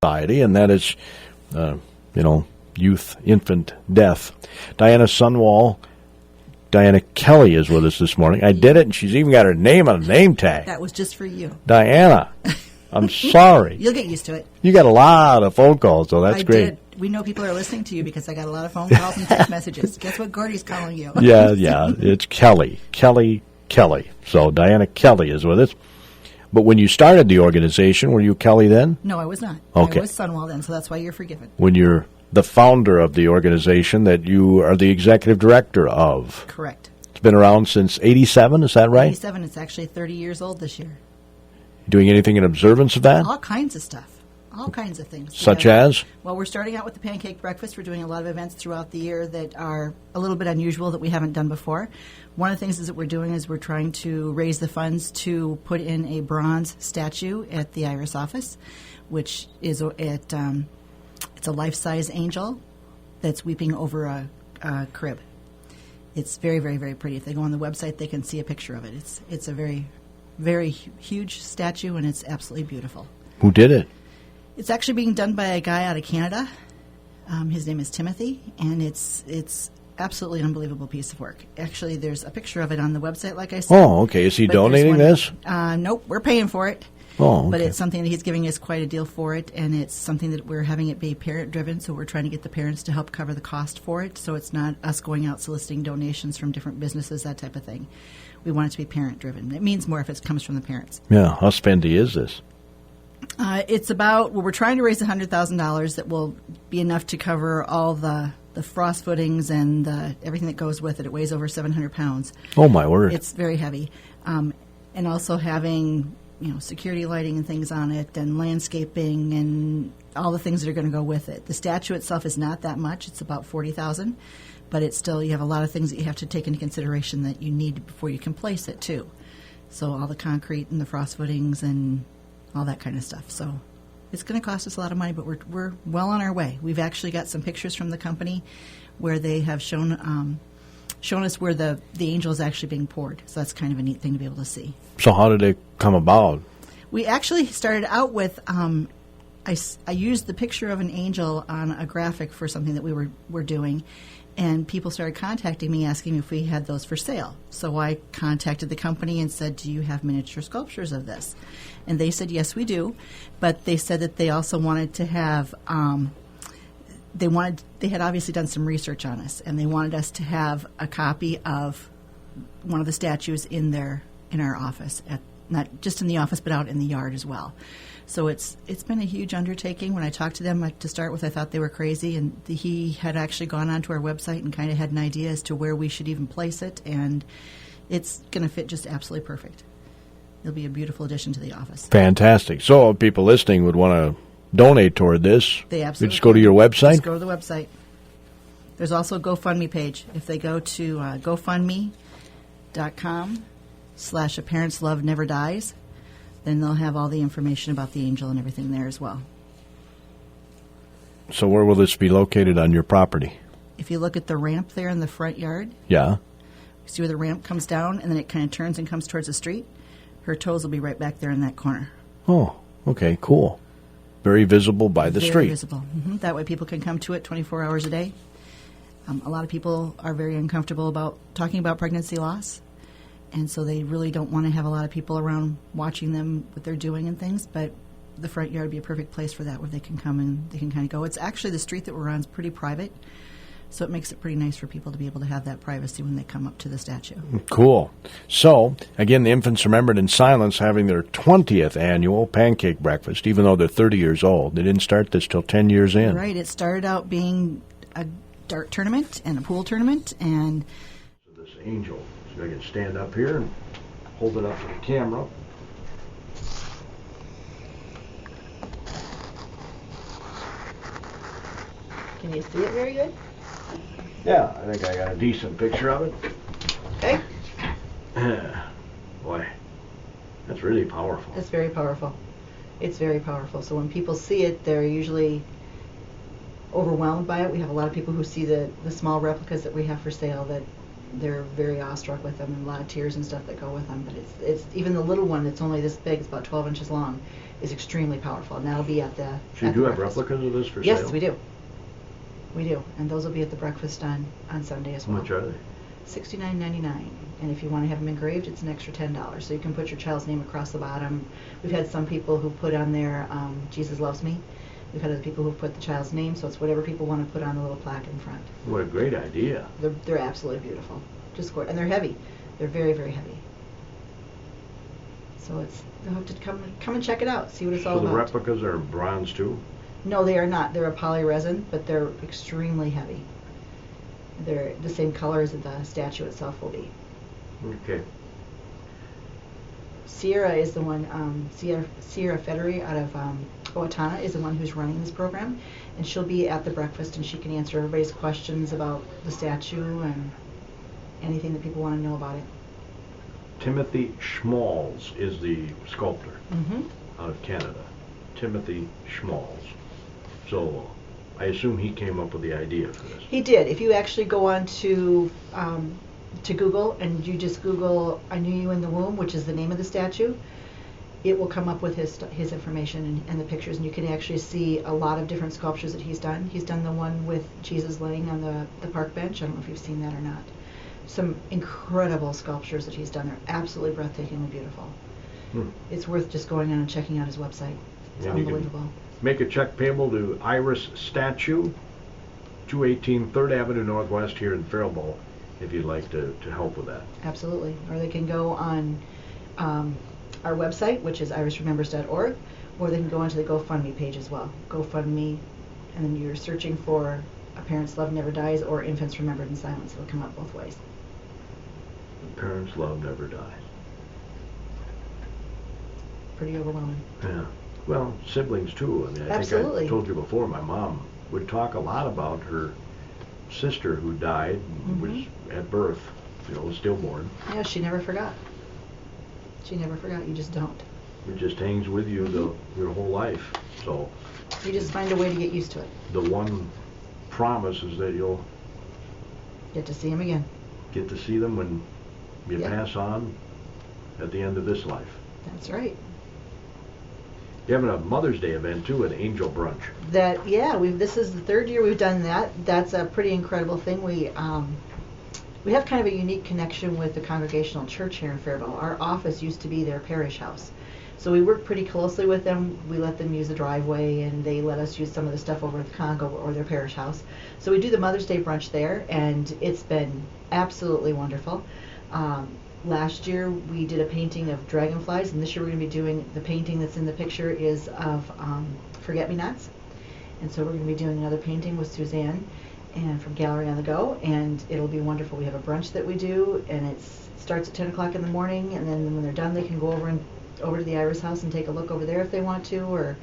society, and that is, youth, infant death. Diana Kelly is with us this morning. I did it, and she's even got her name on a name tag. That was just for you. Diana, I'm sorry. You'll get used to it. You got a lot of phone calls, so that's great. I did. We know people are listening to you because I got a lot of phone calls and text messages. Guess what Gordy's calling you? Yeah, it's Kelly. So Diana Kelly is with us. But when you started the organization, were you Kelly then? No, I was not. Okay. I was Sunwell then, so that's why you're forgiven. When you're the founder of the organization that you are the executive director of. Correct. It's been around since 87, is that right? 87. It's actually 30 years old this year. Doing anything in observance of that? All kinds of stuff. All kinds of things. Such as? Well, we're starting out with the pancake breakfast. We're doing a lot of events throughout the year that are a little bit unusual that we haven't done before. One of the things that we're doing is we're trying to raise the funds to put in a bronze statue at the Iris office, which is it's a life-size angel that's weeping over a crib. It's very, very, very pretty. If they go on the website, they can see a picture of it. It's a very, very huge statue, and it's absolutely beautiful. Who did it? It's actually being done by a guy out of Canada. His name is Timothy, and it's absolutely unbelievable piece of work. Actually, there's a picture of it on the website, like I said. Oh, okay. Is he donating this? Nope, we're paying for it. Oh, okay. But it's something that he's giving us quite a deal for it, and it's something that we're having it be parent-driven, so we're trying to get the parents to help cover the cost for it, so it's not us going out soliciting donations from different businesses, that type of thing. We want it to be parent-driven. It means more if it comes from the parents. Yeah. How spendy is this? It's about, we're trying to raise $100,000 that will be enough to cover all the frost footings and everything that goes with it. It weighs over 700 pounds. Oh, my word. It's very heavy. And also having, security lighting and things on it and landscaping and all the things that are going to go with it. The statue itself is not that much. It's about $40,000. But it's still, you have a lot of things that you have to take into consideration that you need before you can place it, too. So all the concrete and the frost footings and all that kind of stuff. So it's going to cost us a lot of money, but we're well on our way. We've actually got some pictures from the company where they have shown us where the angel is actually being poured. So that's kind of a neat thing to be able to see. So how did it come about? We actually started out with I used the picture of an angel on a graphic for something that we were doing, and people started contacting me asking if we had those for sale. So I contacted the company and said, do you have miniature sculptures of this? And they said, yes, we do. But they said that they also wanted to have, they had obviously done some research on us, and they wanted us to have a copy of one of the statues in our office, not just in the office, but out in the yard as well. So it's been a huge undertaking. When I talked to them to start with, I thought they were crazy, and he had actually gone onto our website and kind of had an idea as to where we should even place it, and it's going to fit just absolutely perfect. It'll be a beautiful addition to the office. Fantastic. So if people listening would want to donate toward this, they absolutely just go to your website? Just go to the website. There's also a GoFundMe page. If they go to GoFundMe.com/A Parent's Love Never Dies, then they'll have all the information about the angel and everything there as well. So where will this be located on your property? If you look at the ramp there in the front yard, yeah, see where the ramp comes down and then it kind of turns and comes towards the street? Her toes will be right back there in that corner. Oh, okay, cool. Very visible by the street. Very visible. Mm-hmm. That way people can come to it 24 hours a day. A lot of people are very uncomfortable about talking about pregnancy loss, and so they really don't want to have a lot of people around watching them, what they're doing and things, but the front yard would be a perfect place for that, where they can come and they can kind of go. It's actually, the street that we're on is pretty private, so it makes it pretty nice for people to be able to have that privacy when they come up to the statue. Cool. So, again, the Infants Remembered in Silence having their 20th annual pancake breakfast, even though they're 30 years old. They didn't start this till 10 years in. Right. It started out being a dart tournament and a pool tournament. And so this angel, so I can stand up here and hold it up to the camera. Can you see it very good? Yeah, I think I got a decent picture of it. Okay. Boy, that's really powerful. It's very powerful. It's very powerful. So when people see it, they're usually overwhelmed by it. We have a lot of people who see the small replicas that we have for sale that They're very awestruck with them, and a lot of tears and stuff that go with them. But it's even the little one that's only this big, it's about 12 inches long, is extremely powerful. And that'll be at the. So you at do the have breakfast. replicas of this for Yes, sale? we do. We do, and those will be at the breakfast on Sunday as How well. much are they? $69.99, and if you want to have them engraved, it's an extra $10. So you can put your child's name across the bottom. We've had some people who put on there, Jesus loves me. We've had other people who put the child's name, so it's whatever people want to put on the little plaque in front. What a great idea. They're absolutely beautiful, just gorgeous, and they're heavy. They're very, very heavy. So you'll have to come and check it out, see what it's all So the about. replicas are bronze too? No, they are not. They're a poly resin, but they're extremely heavy. They're the same color as the statue itself will be. Okay. Sierra is the one, Sierra Federer out of Owatonna is the one who's running this program, and she'll be at the breakfast, and she can answer everybody's questions about the statue and anything that people want to know about it. Timothy Schmalz is the sculptor Mm-hmm. out of Canada. Timothy Schmalz. So I assume he came up with the idea for this. He did. If you actually go on to Google and you just Google "I Knew You in the Womb," which is the name of the statue, it will come up with his information and the pictures, and you can actually see a lot of different sculptures that he's done. He's done the one with Jesus laying on the park bench. I don't know if you've seen that or not. Some incredible sculptures that he's done. They're absolutely breathtakingly beautiful. It's worth just going on and checking out his website. It's And you can unbelievable. Make a check payable to Iris Statue, 218 3rd Avenue Northwest here in Faribault, if you'd like to help with that. Absolutely. Or they can go on our website, which is irisremembers.org, or they can go onto the GoFundMe page as well. GoFundMe, and then you're searching for A Parent's Love Never Dies or Infants Remembered in Silence. It'll come up both ways. Parents' love never dies. Pretty overwhelming. Yeah. Well, siblings too. I mean, I think Absolutely. I told you before, my mom would talk a lot about her sister who died, was at birth, stillborn. Yeah, she never forgot. She never forgot. You just don't. It just hangs with you your whole life. So You just find a way to get used to it. the one promise is that you'll Get to see him again. get to see them when you Yep. pass on at the end of this life. That's right. You're having a Mother's Day event too at Angel Brunch. This is the third year we've done that. That's a pretty incredible thing. We have kind of a unique connection with the Congregational Church here in Faribault. Our office used to be their parish house, so we work pretty closely with them. We let them use the driveway, and they let us use some of the stuff over at the Congo or their parish house. So we do the Mother's Day brunch there, and it's been absolutely wonderful. Last year we did a painting of dragonflies, and this year we're going to be doing the painting that's in the picture is of forget-me-nots. And so we're going to be doing another painting with Suzanne and from Gallery on the Go, and it'll be wonderful. We have a brunch that we do, and it starts at 10 o'clock in the morning, and then when they're done they can go over to the Iris house and take a look over there if they want to, or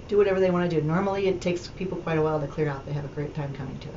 do whatever they want to do. Normally it takes people quite a while to clear out. They have a great time coming to it.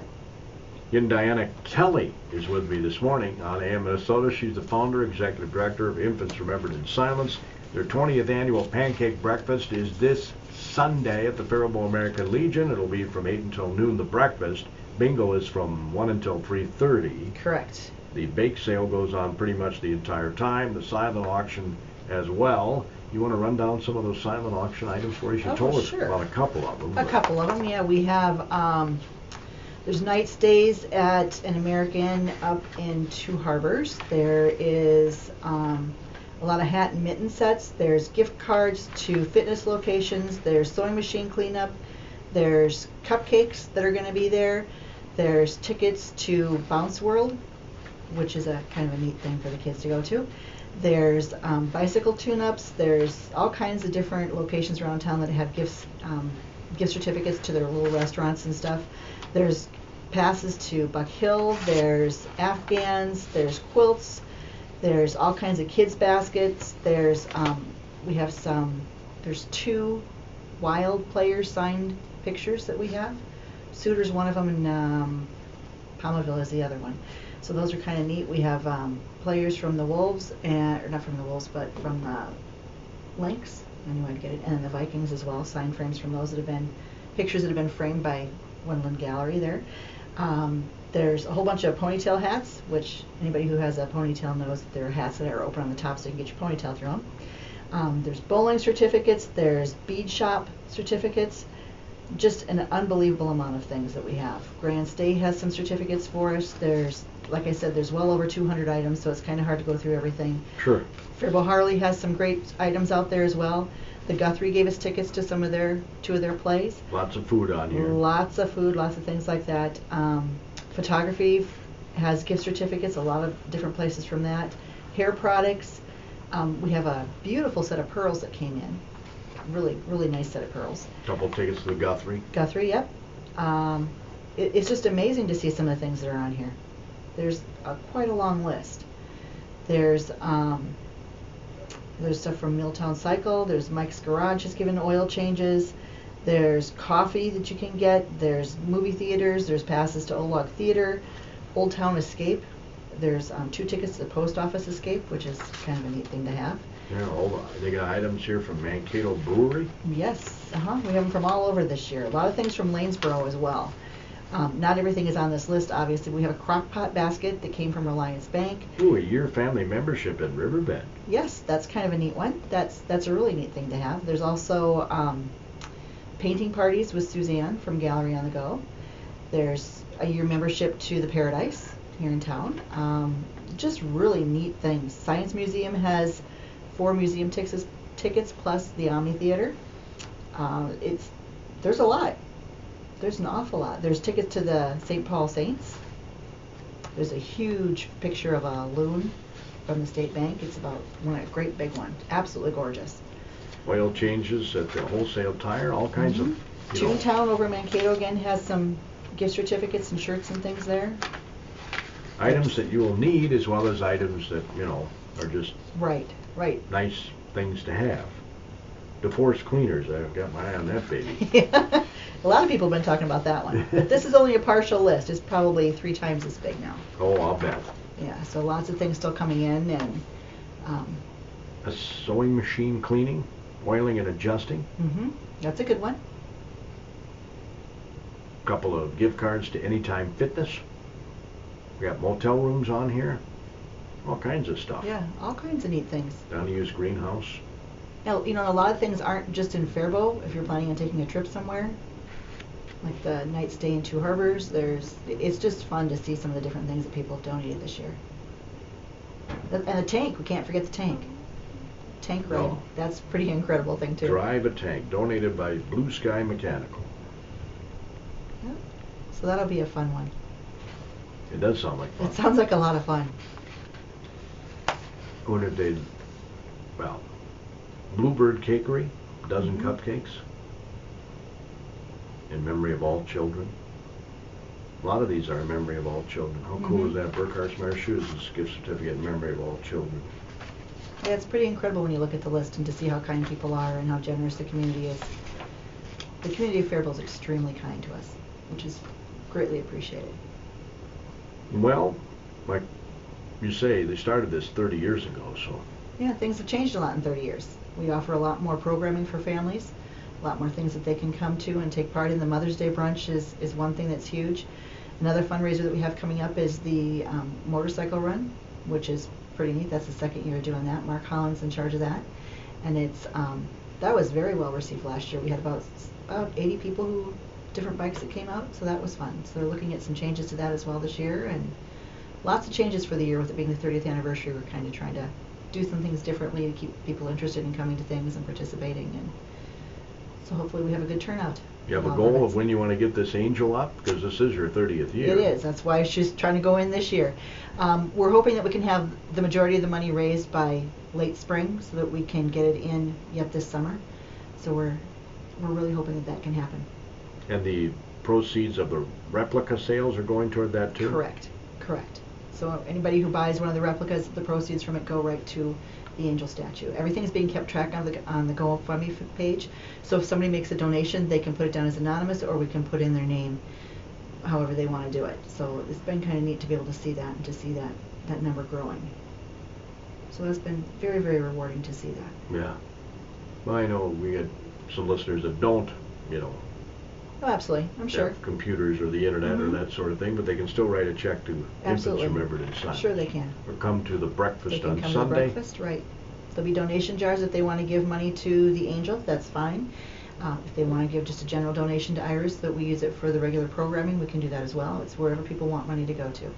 And Diana Kelly is with me this morning on AM Minnesota. She's the founder, executive director of Infants Remembered in Silence. Their 20th annual pancake breakfast is this Sunday at the Faribault American Legion. It'll be from 8 until noon, the breakfast. Bingo is from 1 until 3:30. Correct. The bake sale goes on pretty much the entire time. The silent auction as well. You want to run down some of those silent auction items for us? You told us Sure. about a couple of them. A couple of them, yeah. We have, there's night stays at an American up in Two Harbors. There is a lot of hat and mitten sets. There's gift cards to fitness locations. There's sewing machine cleanup. There's cupcakes that are going to be there. There's tickets to Bounce World, which is a kind of a neat thing for the kids to go to. There's bicycle tune-ups. There's all kinds of different locations around town that have gift certificates to their little restaurants and stuff. There's passes to Buck Hill. There's Afghans. There's quilts. There's all kinds of kids baskets. There's there's 2 Wild players signed pictures that we have. Suter's one of them, and Palmerville is the other one. So those are kind of neat. We have players from the Wolves, or not from the Wolves, but from the Lynx. I knew I'd get it. And the Vikings as well. Signed frames from those that have been, pictures that have been framed by Wendland Gallery there. There's a whole bunch of ponytail hats, which anybody who has a ponytail knows that there are hats that are open on the top so you can get your ponytail through them. There's bowling certificates, there's bead shop certificates, just an unbelievable amount of things that we have. Grand State has some certificates for us. There's, like I said, there's well over 200 items, so it's kind of hard to go through everything. Sure. Faribault Harley has some great items out there as well. The Guthrie gave us tickets to two of their plays. Lots of food on here. Lots of food, lots of things like that. Photography has gift certificates, a lot of different places from that. Hair products. We have a beautiful set of pearls that came in. Really, really nice set of pearls. Couple tickets to the Guthrie. Guthrie, yep. It's just amazing to see some of the things that are on here. There's quite a long list. There's stuff from Milltown Cycle. There's Mike's Garage has given oil changes. There's coffee that you can get. There's movie theaters. There's passes to Old Log Theater, Old Town Escape. There's 2 tickets to the Post Office Escape, which is kind of a neat thing to have. Yeah, hold on. They got items here from Mankato Brewery. Yes, we have them from all over this year. A lot of things from Lanesboro as well. Not everything is on this list, obviously. We have a crock pot basket that came from Reliance Bank. Ooh, a year family membership in Riverbend. Yes, that's kind of a neat one. That's a really neat thing to have. There's also painting parties with Suzanne from Gallery on the Go. There's a year membership to the Paradise here in town. Just really neat things. Science Museum has 4 museum tickets plus the Omni Theater. There's a lot. There's an awful lot. There's tickets to the St. Paul Saints. There's a huge picture of a loon from the State Bank. It's about a great big one. Absolutely gorgeous. Oil changes at the Wholesale Tire, all kinds of. Toontown over Mankato again has some gift certificates and shirts and things there. Items that you will need as well as items that, are just right. nice things to have. DeForest Cleaners, I've got my eye on that baby. Yeah. A lot of people have been talking about that one. But this is only a partial list. It's probably 3 times as big now. Oh, I'll bet. Yeah, so lots of things still coming in. And a sewing machine cleaning, oiling and adjusting. That's a good one. A couple of gift cards to Anytime Fitness. We got motel rooms on here. All kinds of stuff. Yeah, all kinds of neat things. Downey's Greenhouse. Now, a lot of things aren't just in Faribault. If you're planning on taking a trip somewhere, like the night stay in Two Harbors, it's just fun to see some of the different things that people have donated this year. And the tank, we can't forget the tank. Tank ride, that's a pretty incredible thing too. Drive a tank, donated by Blue Sky Mechanical. Yep. So that'll be a fun one. It does sound like fun. It sounds like a lot of fun. Who did they? Well, Bluebird Cakery, a dozen cupcakes in memory of all children. A lot of these are in memory of all children. How cool is that? Burkhart's Mare Shoes is a gift certificate in memory of all children. Yeah, it's pretty incredible when you look at the list and to see how kind people are and how generous the community is. The community of Faribault is extremely kind to us, which is greatly appreciated. Well, like you say, they started this 30 years ago, so. Yeah, things have changed a lot in 30 years. We offer a lot more programming for families, a lot more things that they can come to and take part in. The Mother's Day brunch is one thing that's huge. Another fundraiser that we have coming up is the motorcycle run, which is pretty neat. That's the 2nd year doing that. Mark Holland's in charge of that. And that was very well received last year. We had about 80 people different bikes that came out, so that was fun. So they're looking at some changes to that as well this year, and lots of changes for the year. With it being the 30th anniversary, we're kind of trying to do some things differently to keep people interested in coming to things and participating, and so hopefully we have a good turnout. You have a goal of when you want to get this angel up? Because this is your 30th year. It is. That's why she's trying to go in this year. We're hoping that we can have the majority of the money raised by late spring so that we can get it in yet this summer. So we're really hoping that can happen. And the proceeds of the replica sales are going toward that too? Correct. So anybody who buys one of the replicas, the proceeds from it go right to the angel statue. Everything's being kept track on the GoFundMe page. So if somebody makes a donation, they can put it down as anonymous, or we can put in their name however they want to do it. So it's been kind of neat to be able to see that and to see that number growing. So it's been very, very rewarding to see that. Yeah. Well, I know we had some listeners that don't, Oh, absolutely. I'm sure. have computers or the internet or that sort of thing, but they can still write a check to Absolutely. Infants Remembered in Silence. Sure they can. Or come to the They breakfast can on come Sunday. to the breakfast, right. There'll be donation jars if they want to give money to the Angel, that's fine. If they want to give just a general donation to Iris that we use it for the regular programming, we can do that as well. It's wherever people want money to go to.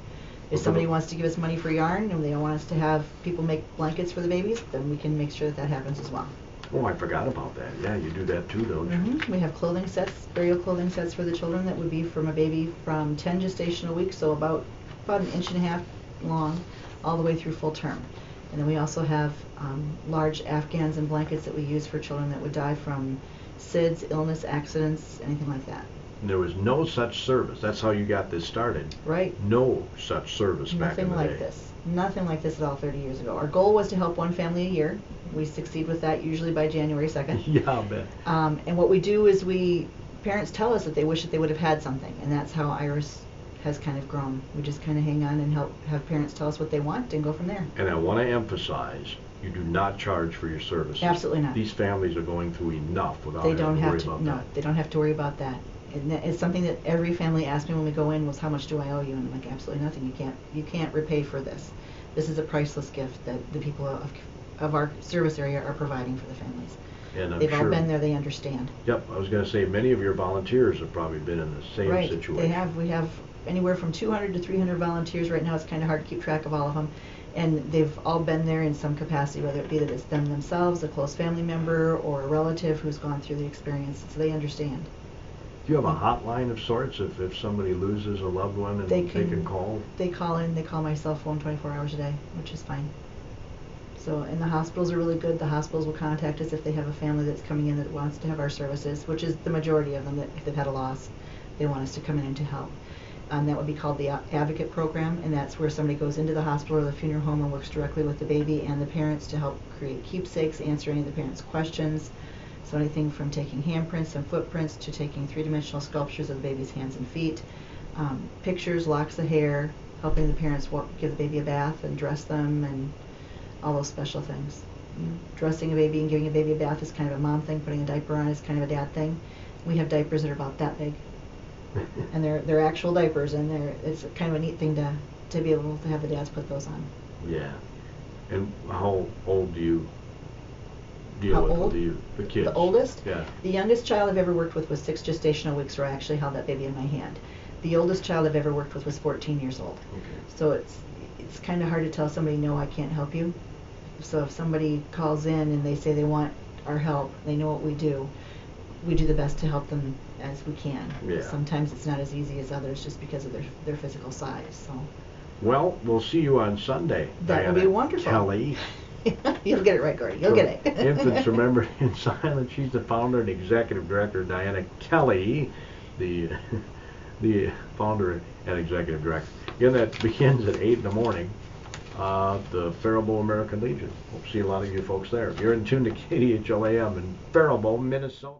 If somebody wants to give us money for yarn and they want us to have people make blankets for the babies, then we can make sure that that happens as well. Oh, I forgot about that. Yeah, you do that too, don't you? We have clothing sets, burial clothing sets for the children that would be from a baby from 10 gestational weeks, so about an inch and a half long, all the way through full term. And then we also have large Afghans and blankets that we use for children that would die from SIDS, illness, accidents, anything like that. And there was no such service. That's how you got this started. Right. No such service back in Nothing the like day. this. Nothing like this at all 30 years ago. Our goal was to help one family a year. We succeed with that usually by January 2nd. Yeah, I'll bet. And what we do is parents tell us that they wish that they would have had something, and that's how Iris has kind of grown. We just kind of hang on and have parents tell us what they want and go from there. And I want to emphasize, you do not charge for your services. Absolutely not. These families are going through enough without They having don't to have worry to. about No, that. they don't have to worry about that. And it's something that every family asked me when we go in was, how much do I owe you? And I'm like, absolutely nothing. You can't repay for this. This is a priceless gift that the people of our service area are providing for the families. And I'm They've all sure, been there. They understand. Yep, I was going to say many of your volunteers have probably been in the same Right. situation. They have. We have anywhere from 200 to 300 volunteers right now. It's kind of hard to keep track of all of them. And they've all been there in some capacity, whether it be that it's them themselves, a close family member, or a relative who's gone through the experience. So they understand. Do you have a hotline of sorts if somebody loses a loved one and they can call? They call in. They call my cell phone 24 hours a day, which is fine. So, and the hospitals are really good. The hospitals will contact us if they have a family that's coming in that wants to have our services, which is the majority of them. That if they've had a loss, they want us to come in and to help. That would be called the Advocate Program, and that's where somebody goes into the hospital or the funeral home and works directly with the baby and the parents to help create keepsakes, answer any of the parents' questions. So anything from taking handprints and footprints to taking three-dimensional sculptures of the baby's hands and feet, pictures, locks of hair, helping the parents give the baby a bath and dress them, and all those special things. Dressing a baby and giving a baby a bath is kind of a mom thing. Putting a diaper on is kind of a dad thing. We have diapers that are about that big. And they're actual diapers, and it's kind of a neat thing to be able to have the dads put those on. Yeah. And how old do you deal How with old? the kids? The oldest? Yeah. The youngest child I've ever worked with was 6 gestational weeks, where I actually held that baby in my hand. The oldest child I've ever worked with was 14 years old. Okay. So it's kind of hard to tell somebody, no, I can't help you. So if somebody calls in and they say they want our help, they know what we do the best to help them as we can. Yeah. Sometimes it's not as easy as others just because of their physical size. So Well, we'll see you on Sunday. That would be Diana wonderful. Kelly. You'll get it right, Gordy. You'll get it. Infants Remembered in Silence. She's the founder and executive director. Diana Kelly, the founder and executive director. Again, that begins at 8 in the morning. The Faribault American Legion. We'll see a lot of you folks there. You're in tune to KDHLAM in Faribault, Minnesota.